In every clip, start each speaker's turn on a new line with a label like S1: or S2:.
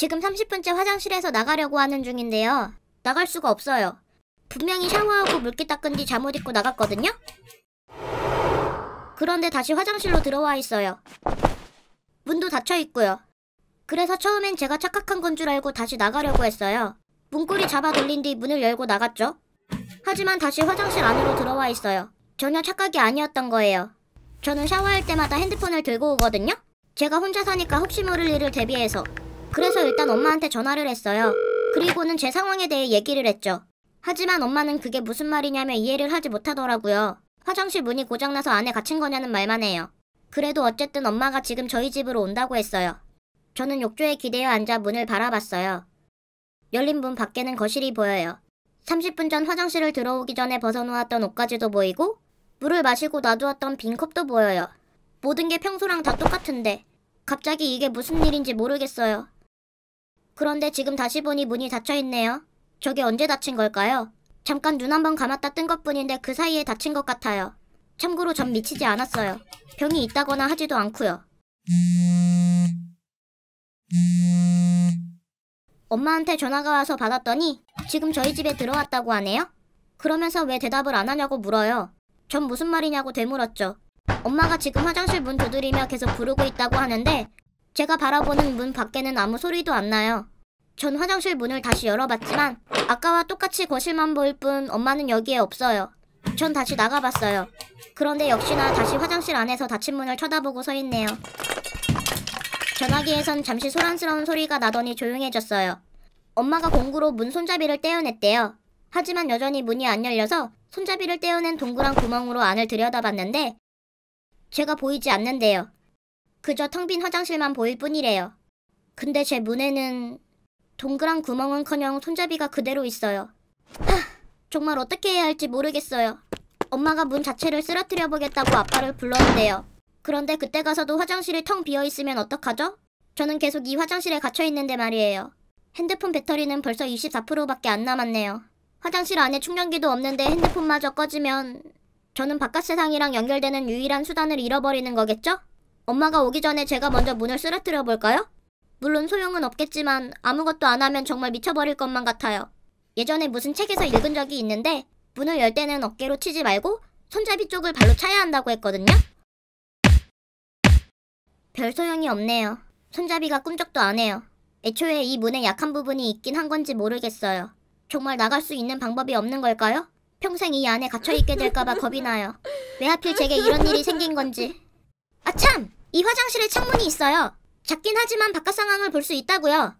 S1: 지금 30분째 화장실에서 나가려고 하는 중인데요. 나갈 수가 없어요. 분명히 샤워하고 물기 닦은 뒤 잠옷 입고 나갔거든요? 그런데 다시 화장실로 들어와 있어요. 문도 닫혀 있고요. 그래서 처음엔 제가 착각한 건 줄 알고 다시 나가려고 했어요. 문고리 잡아 돌린 뒤 문을 열고 나갔죠. 하지만 다시 화장실 안으로 들어와 있어요. 전혀 착각이 아니었던 거예요. 저는 샤워할 때마다 핸드폰을 들고 오거든요? 제가 혼자 사니까 혹시 모를 일을 대비해서. 그래서 일단 엄마한테 전화를 했어요. 그리고는 제 상황에 대해 얘기를 했죠. 하지만 엄마는 그게 무슨 말이냐며 이해를 하지 못하더라고요. 화장실 문이 고장나서 안에 갇힌 거냐는 말만 해요. 그래도 어쨌든 엄마가 지금 저희 집으로 온다고 했어요. 저는 욕조에 기대어 앉아 문을 바라봤어요. 열린 문 밖에는 거실이 보여요. 30분 전 화장실을 들어오기 전에 벗어놓았던 옷가지도 보이고 물을 마시고 놔두었던 빈 컵도 보여요. 모든 게 평소랑 다 똑같은데 갑자기 이게 무슨 일인지 모르겠어요. 그런데 지금 다시 보니 문이 닫혀있네요. 저게 언제 닫힌 걸까요? 잠깐 눈 한번 감았다 뜬 것뿐인데 그 사이에 닫힌 것 같아요. 참고로 전 미치지 않았어요. 병이 있다거나 하지도 않고요. 엄마한테 전화가 와서 받았더니 지금 저희 집에 들어왔다고 하네요? 그러면서 왜 대답을 안 하냐고 물어요. 전 무슨 말이냐고 되물었죠. 엄마가 지금 화장실 문 두드리며 계속 부르고 있다고 하는데 제가 바라보는 문 밖에는 아무 소리도 안 나요. 전 화장실 문을 다시 열어봤지만 아까와 똑같이 거실만 보일 뿐 엄마는 여기에 없어요. 전 다시 나가봤어요. 그런데 역시나 다시 화장실 안에서 닫힌 문을 쳐다보고 서 있네요. 전화기에선 잠시 소란스러운 소리가 나더니 조용해졌어요. 엄마가 공구로 문 손잡이를 떼어냈대요. 하지만 여전히 문이 안 열려서 손잡이를 떼어낸 동그란 구멍으로 안을 들여다봤는데 제가 보이지 않는데요. 그저 텅 빈 화장실만 보일 뿐이래요. 근데 제 문에는 동그란 구멍은커녕 손잡이가 그대로 있어요. 정말 어떻게 해야 할지 모르겠어요. 엄마가 문 자체를 쓰러뜨려 보겠다고 아빠를 불렀는데요. 그런데 그때 가서도 화장실이 텅 비어있으면 어떡하죠? 저는 계속 이 화장실에 갇혀있는데 말이에요. 핸드폰 배터리는 벌써 24%밖에 안 남았네요. 화장실 안에 충전기도 없는데 핸드폰마저 꺼지면 저는 바깥 세상이랑 연결되는 유일한 수단을 잃어버리는 거겠죠? 엄마가 오기 전에 제가 먼저 문을 쓰러뜨려 볼까요? 물론 소용은 없겠지만 아무것도 안 하면 정말 미쳐버릴 것만 같아요. 예전에 무슨 책에서 읽은 적이 있는데 문을 열 때는 어깨로 치지 말고 손잡이 쪽을 발로 차야 한다고 했거든요? 별 소용이 없네요. 손잡이가 꿈쩍도 안 해요. 애초에 이 문에 약한 부분이 있긴 한 건지 모르겠어요. 정말 나갈 수 있는 방법이 없는 걸까요? 평생 이 안에 갇혀있게 될까봐 겁이 나요. 왜 하필 제게 이런 일이 생긴 건지. 아 참! 이 화장실에 창문이 있어요. 작긴 하지만 바깥 상황을 볼 수 있다고요.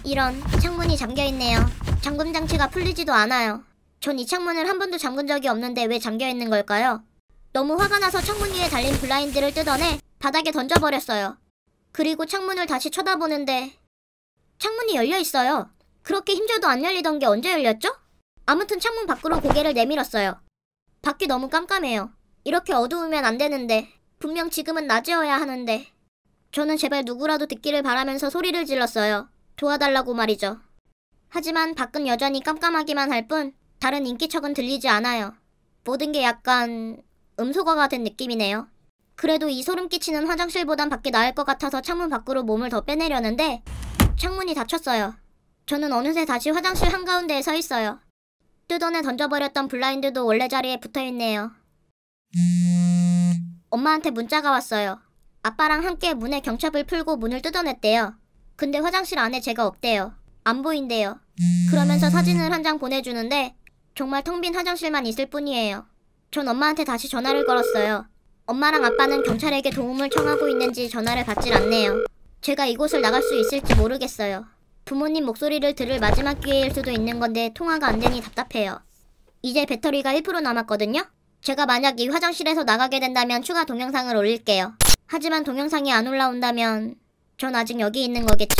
S1: 이런, 창문이 잠겨있네요. 잠금 장치가 풀리지도 않아요. 전 이 창문을 한 번도 잠근 적이 없는데 왜 잠겨있는 걸까요? 너무 화가 나서 창문 위에 달린 블라인드를 뜯어내 바닥에 던져버렸어요. 그리고 창문을 다시 쳐다보는데 창문이 열려있어요. 그렇게 힘줘도 안 열리던 게 언제 열렸죠? 아무튼 창문 밖으로 고개를 내밀었어요. 밖이 너무 깜깜해요. 이렇게 어두우면 안 되는데 분명 지금은 낮이어야 하는데 저는 제발 누구라도 듣기를 바라면서 소리를 질렀어요. 도와달라고 말이죠. 하지만 밖은 여전히 깜깜하기만 할 뿐 다른 인기척은 들리지 않아요. 모든 게 약간 음소거가 된 느낌이네요. 그래도 이 소름 끼치는 화장실보단 밖이 나을 것 같아서 창문 밖으로 몸을 더 빼내려는데 창문이 닫혔어요. 저는 어느새 다시 화장실 한가운데에 서 있어요. 뜯어내 던져버렸던 블라인드도 원래 자리에 붙어있네요. 엄마한테 문자가 왔어요. 아빠랑 함께 문에 경첩을 풀고 문을 뜯어냈대요. 근데 화장실 안에 제가 없대요. 안 보인대요. 그러면서 사진을 한 장 보내주는데 정말 텅 빈 화장실만 있을 뿐이에요. 전 엄마한테 다시 전화를 걸었어요. 엄마랑 아빠는 경찰에게 도움을 청하고 있는지 전화를 받질 않네요. 제가 이곳을 나갈 수 있을지 모르겠어요. 부모님 목소리를 들을 마지막 기회일 수도 있는 건데 통화가 안 되니 답답해요. 이제 배터리가 1% 남았거든요? 제가 만약 이 화장실에서 나가게 된다면 추가 동영상을 올릴게요. 하지만 동영상이 안 올라온다면 전 아직 여기 있는 거겠죠?